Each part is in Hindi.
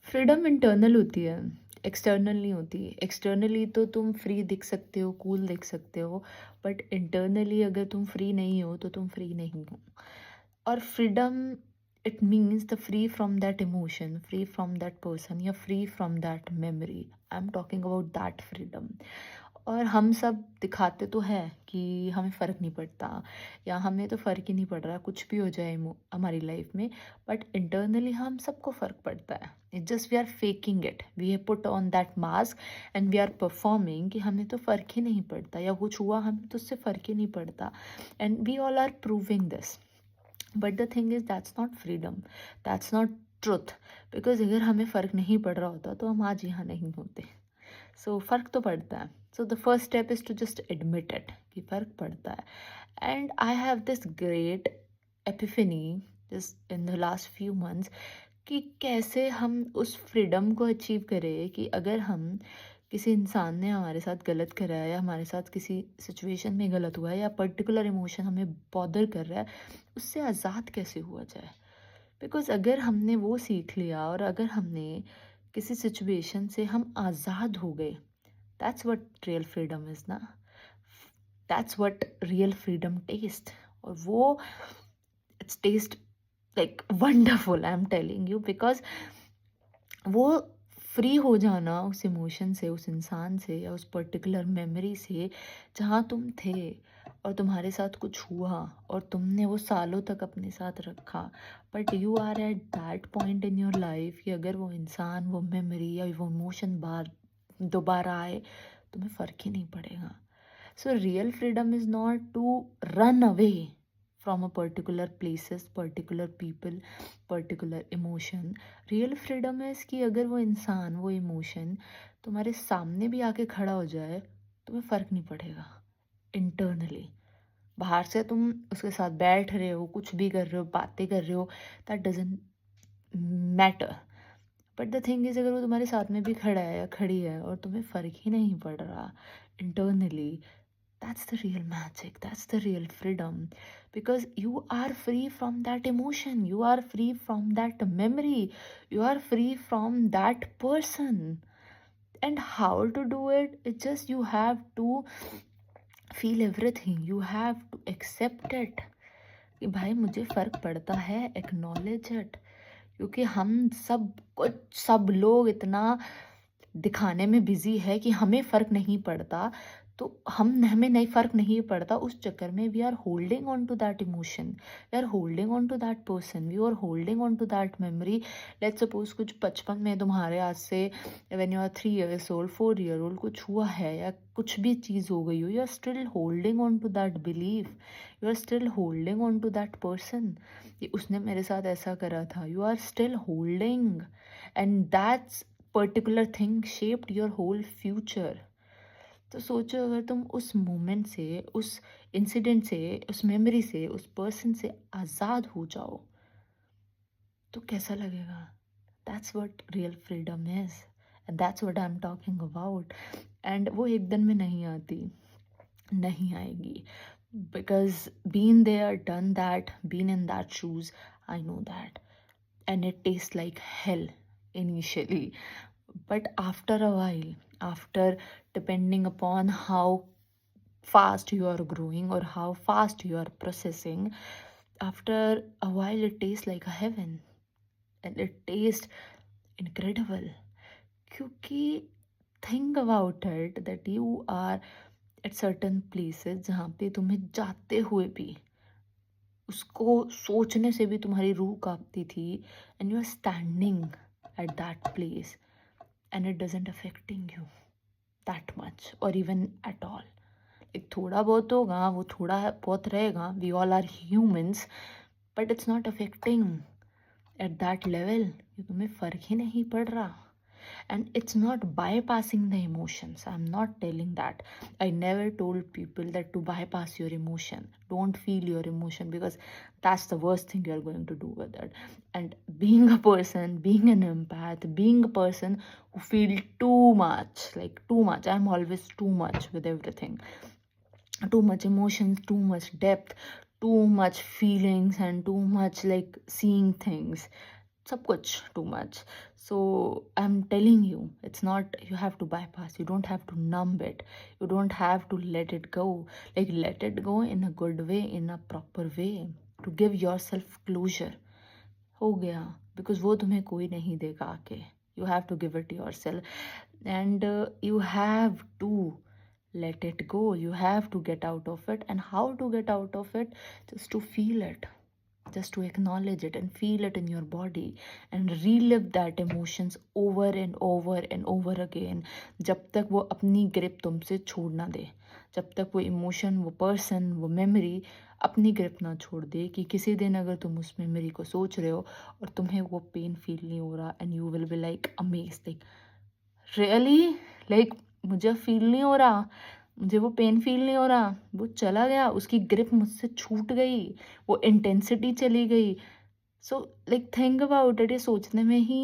फ्रीडम इंटरनल होती है, एक्सटर्नल नहीं होती। एक्सटर्नली तो तुम फ्री दिख सकते हो, कूल दिख सकते हो, बट इंटरनली अगर तुम फ्री नहीं हो तो तुम फ्री नहीं हो। और freedom, it means the free from that emotion, free from that person, या free from that memory. I am talking about that freedom. और हम सब दिखाते तो है कि हमें फ़र्क नहीं पड़ता, या हमें तो फ़र्क ही नहीं पड़ रहा, कुछ भी हो जाए हमारी लाइफ में। बट इंटरनली हम सबको फ़र्क पड़ता है। It just we are faking it, we have put on that mask and we are performing कि हमें तो फ़र्क ही नहीं पड़ता, या कुछ हुआ हमें तो उससे फ़र्क ही नहीं पड़ता। And we all are proving this. But the thing is that's not freedom, that's not truth. Because अगर हमें फ़र्क नहीं पड़ रहा होता तो हम आज यहाँ नहीं होते। सो फ़र्क तो पड़ता है। So the first step is to just admit it कि फ़र्क पड़ता है। And I have this great epiphany just in the last few months कि कैसे हम उस फ्रीडम को अचीव करें कि अगर हम किसी इंसान ने हमारे साथ गलत करा है, या हमारे साथ किसी सिचुएशन में गलत हुआ है, या पर्टिकुलर इमोशन हमें बॉदर कर रहा है, उससे आज़ाद कैसे हुआ जाए। बिकॉज अगर हमने वो सीख लिया, और अगर हमने किसी सिचुएशन से हम आज़ाद हो गए, that's what real freedom is ना। That's what real freedom test. और वो it's test like wonderful, I am telling you. Because वो फ्री हो जाना उस इमोशन से, उस इंसान से, या उस पर्टिकुलर मेमोरी से जहाँ तुम थे और तुम्हारे साथ कुछ हुआ और तुमने वो सालों तक अपने साथ रखा। But you are at that point in your life कि अगर वो इंसान, वो मेमोरी या वो इमोशन बार दोबारा आए, तुम्हें फ़र्क ही नहीं पड़ेगा। So real freedom is not to run away from a particular places, particular people, particular emotion. Real freedom है कि अगर वो इंसान, वो इमोशन तुम्हारे सामने भी आके खड़ा हो जाए, तुम्हें फ़र्क नहीं पड़ेगा। इंटरनली, बाहर से तुम उसके साथ बैठ रहे हो, कुछ भी कर रहे हो, बातें कर रहे हो, that doesn't matter. But the thing is, अगर वो तुम्हारे साथ में भी खड़ा है या खड़ी है और तुम्हें फ़र्क ही नहीं पड़ रहा internally, that's the real magic, that's the real freedom. Because you are free from that emotion, you are free from that memory, you are free from that person. And how to do it? It's just you have to feel everything, you have to accept it कि भाई मुझे फ़र्क पड़ता है, एक्नॉलेज इट। क्योंकि हम सब लोग इतना दिखाने में बिजी है कि हमें फ़र्क नहीं पड़ता, तो हमें नहीं फ़र्क नहीं पड़ता, उस चक्कर में we are holding on to that emotion, we are holding on to that person, we are holding on to that memory. Let's suppose कुछ बचपन में तुम्हारे आज से when you are 3 years old, 4 year old कुछ हुआ है, या कुछ भी चीज़ हो गई हो, you are still holding on to that belief, you are still holding on to that person. कि उसने मेरे साथ ऐसा करा था, you are still holding, and that's particular thing shaped your whole future. तो सोचो, अगर तुम उस मोमेंट से, उस इंसिडेंट से, उस मेमोरी से, उस पर्सन से आज़ाद हो जाओ, तो कैसा लगेगा। That's what real freedom is, and that's what I am talking about. And वो एक दिन में नहीं आती, नहीं आएगी। Because been there, done that, been in that shoes, I know that. And it tastes like hell initially, but after a while, after, depending upon how fast you are growing or how fast you are processing, after a while it tastes like a heaven, and it tastes incredible. क्योंकि think about it that you are at certain places जहाँ पे तुम्हें जाते हुए भी, उसको सोचने से भी तुम्हारी रूह कांपती थी, and you are standing at that place, and it doesn't affecting you that much और इवन एट ऑल। एक थोड़ा बहुत होगा, वो थोड़ा बहुत रहेगा, we all are humans, but it's not affecting at that level कि तुम्हें फ़र्क ही नहीं पड़ रहा। And it's not bypassing the emotions, I'm not telling that. I never told people that to bypass your emotion, don't feel your emotion, because that's the worst thing you're going to do with it. And being a person, being an empath, being a person who feel too much, like too much, I'm always too much with everything, too much emotions, too much depth, too much feelings, and too much like seeing things. सब कुछ too much. So I'm telling you, it's not you have to bypass, you don't have to numb it, you don't have to let it go. Like let it go in a good way, in a proper way, to give yourself closure. हो गया, because वो तुम्हें कोई नहीं देगा आके. You have to give it yourself, and you have to let it go. You have to get out of it. And how to get out of it? Just to feel it, just to acknowledge it and feel it in your body and relive that emotions over and over and over again, जब तक वो अपनी ग्रिप तुमसे छोड़ ना दे, जब तक वो इमोशन, वो पर्सन, वो मेमोरी अपनी ग्रिप ना छोड़ दे, कि किसी दिन अगर तुम उस मेमोरी को सोच रहे हो और तुम्हें वो पेन फील नहीं हो रहा, and you will be like amazed, like really, like मुझे फील नहीं हो रहा, मुझे वो पेन फील नहीं हो रहा, वो चला गया, उसकी ग्रिप मुझसे छूट गई, वो इंटेंसिटी चली गई. So like think about it, ये सोचने में ही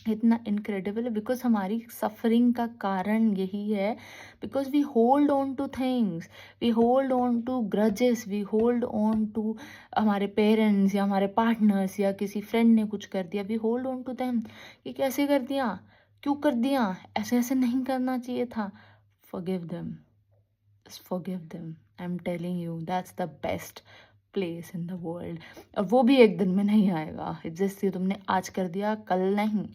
इतना इनक्रेडिबल है, बिकॉज हमारी सफरिंग का कारण यही है, because we hold on to things, we hold on to grudges, we hold on to हमारे पेरेंट्स या हमारे पार्टनर्स या किसी फ्रेंड ने कुछ कर दिया, we hold on to them, कि कैसे कर दिया, क्यों कर दिया, ऐसे ऐसे नहीं करना चाहिए था. Forgive them. Just forgive them. I'm telling you, that's the best place in the world. और वो भी एक दिन में नहीं आएगा. It's just ये तुमने आज कर दिया, कल नहीं.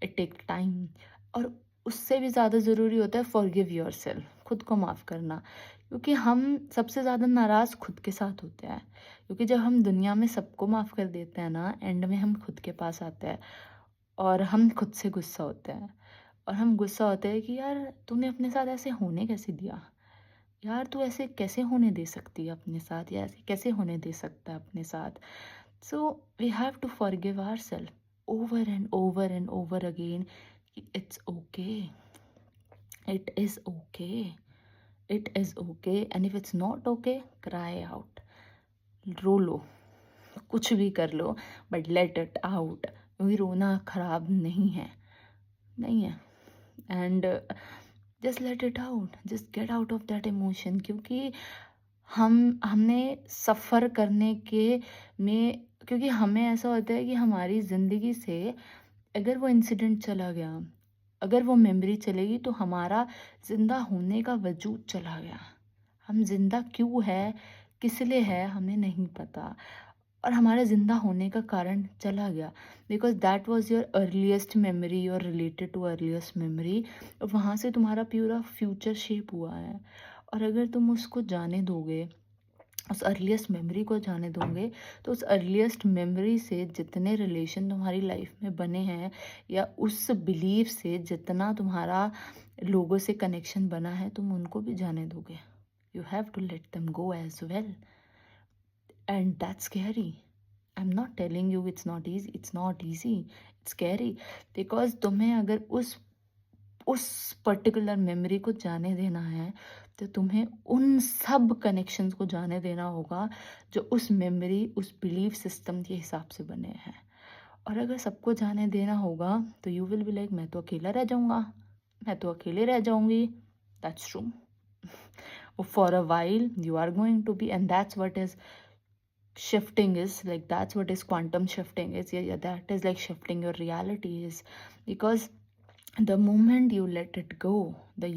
It takes time. और उससे भी ज़्यादा ज़रूरी होता है forgive yourself. खुद को माफ़ करना. क्योंकि हम सबसे ज़्यादा नाराज़ खुद के साथ होते हैं. क्योंकि जब हम दुनिया में सबको माफ़ कर देते हैं ना, एंड में हम खुद के पास आते हैं और हम खुद से गुस्सा होते हैं. और हम गुस्सा होते हैं कि यार तूने अपने साथ ऐसे होने कैसे दिया, यार तू ऐसे कैसे होने दे सकती है अपने साथ, या ऐसे कैसे होने दे सकता है अपने साथ. So we have to forgive ourselves over and over again, कि it's okay, it is okay, it is okay. And if it's not okay, cry out, रो लो, कुछ भी कर लो, बट लेट इट आउट. क्योंकि रोना खराब नहीं है, नहीं है. And just let it out, just get out of that emotion. क्योंकि हमने सफ़र करने के में, क्योंकि हमें ऐसा होता है कि हमारी ज़िंदगी से अगर वो इंसिडेंट चला गया, अगर वो मेमोरी चलेगी, तो हमारा ज़िंदा होने का वजूद चला गया. हम ज़िंदा क्यों है, किस लिए है, हमें नहीं पता. और हमारे ज़िंदा होने का कारण चला गया, because that was your earliest memory, your related to earliest memory. वहाँ से तुम्हारा पूरा फ्यूचर शेप हुआ है. और अगर तुम उसको जाने दोगे, उस अर्लीस्ट मेमोरी को जाने दोगे, तो उस अर्लीस्ट मेमोरी से जितने रिलेशन तुम्हारी लाइफ में बने हैं, या उस बिलीव से जितना तुम्हारा लोगों से कनेक्शन बना है, तुम उनको भी जाने दोगे. You have to let them go as well. And that's scary. I'm not telling you it's not easy. It's not easy. It's scary. Because तुम्हें अगर उस पर्टिकुलर मेमोरी को जाने देना है, तो तुम्हें उन सब कनेक्शंस को जाने देना होगा जो उस मेमोरी, उस बिलीफ सिस्टम के हिसाब से बने हैं. और अगर सबको जाने देना होगा, तो यू विल बी लाइक, मैं तो अकेला रह जाऊँगा, मैं तो अकेले रह जाऊँगी. That's true. For a while you are going to be, and that's what is shifting is, like that's what is quantum shifting is. Yeah, that is like shifting your reality is, because the moment you let it go, the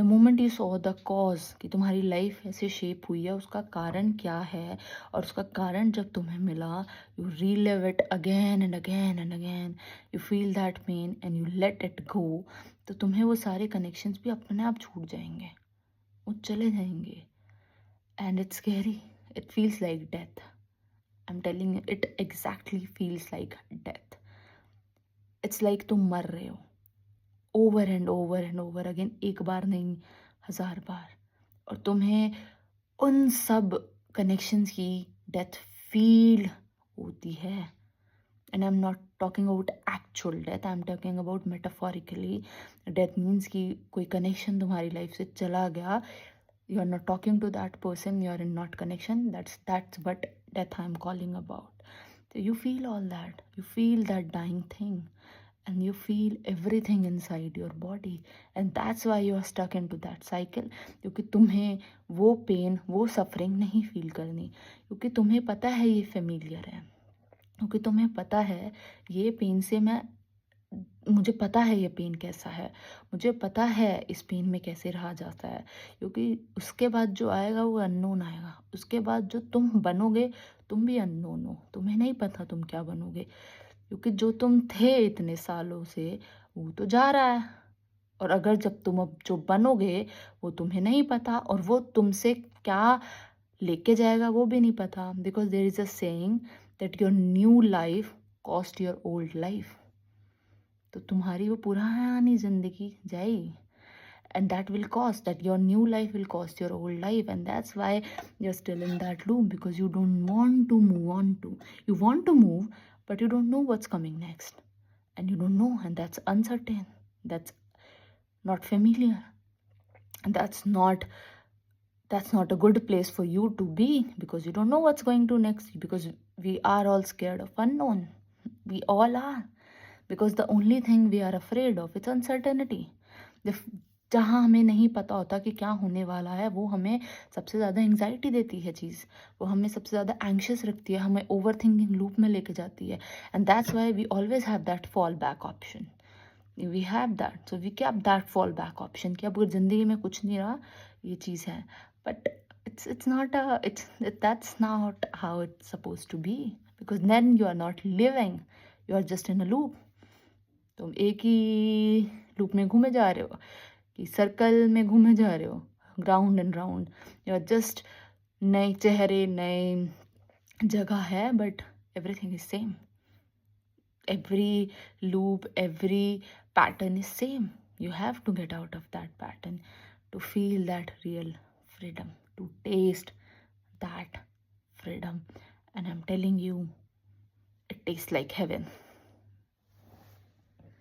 moment you saw the cause, कि तुम्हारी लाइफ ऐसे शेप हुई है, उसका कारण क्या है, और उसका कारण जब तुम्हें मिला, you relive it again and again and again, you feel that pain and you let it go, तो तुम्हें वो सारे कनेक्शंस भी अपने आप छूट जाएंगे, वो चले जाएंगे. And it's scary. It feels like death. I'm telling you, it exactly feels like death. It's like तुम मर रहे हो over and over and over again, एक बार नहीं, 1000 बार. और तुम्हें उन सब कनेक्शंस की डेथ फील होती है. And I'm not talking about actual death, I'm talking about metaphorically. Death means कि कोई कनेक्शन तुम्हारी लाइफ से चला गया, you are not talking to that person, you are in not connection. That's what death I'm calling about. So you feel all that, you feel that dying thing, and you feel everything inside your body, and that's why you are stuck into that cycle. क्योंकि तुम्हें वो पेन, वो सफरिंग नहीं फील करनी, क्योंकि तुम्हें पता है ये फेमिलियर है, क्योंकि तुम्हें पता है ये पेन से मैं मुझे पता है ये पेन कैसा है, मुझे पता है इस पेन में कैसे रहा जाता है, क्योंकि उसके बाद जो आएगा वो अननोन आएगा। उसके बाद जो तुम बनोगे, तुम भी अननोन हो, तुम्हें नहीं पता तुम क्या बनोगे, क्योंकि जो तुम थे इतने सालों से वो तो जा रहा है। और अगर जब तुम अब जो बनोगे वो तुम्हें नहीं पता, और वो तुमसे क्या लेके जाएगा वो भी नहीं पता, because there is a saying that your new life cost your old life. तो तुम्हारी वो पुरानी ज़िंदगी जाएगी, and that will cost, that your new life will cost your old life, and that's why you're still in that loop, because you don't want to move on to, you want to move but you don't know what's coming next, and you don't know, and that's uncertain, that's not familiar, and that's not a good place for you to be, because you don't know what's going to next, because we are all scared of unknown. We all are, because the only thing we are afraid of it's uncertainty. जहाँ हमें नहीं पता होता कि क्या होने वाला है, वो हमें सबसे ज़्यादा एंग्जाइटी देती है चीज़, वो हमें सबसे ज़्यादा एंग्शियस रखती है, हमें ओवर थिंकिंग लूप में लेके जाती है, and that's why we always have that fall back option. We have that, so we keep that fall back option कि अब अगर ज़िंदगी में कुछ नहीं रहा, ये चीज़ है, but it's not a that's not how it's supposed to be, because then you are not living, you are just in a loop. तुम एक ही लूप में घूमे जा रहे हो, कि सर्कल में घूमे जा रहे हो, round and round, you are just नए चेहरे नए जगह है, but everything is same, every loop, every pattern is same. You have to get out of that pattern to feel that real freedom, to taste that freedom. And I'm telling you, it tastes like heaven.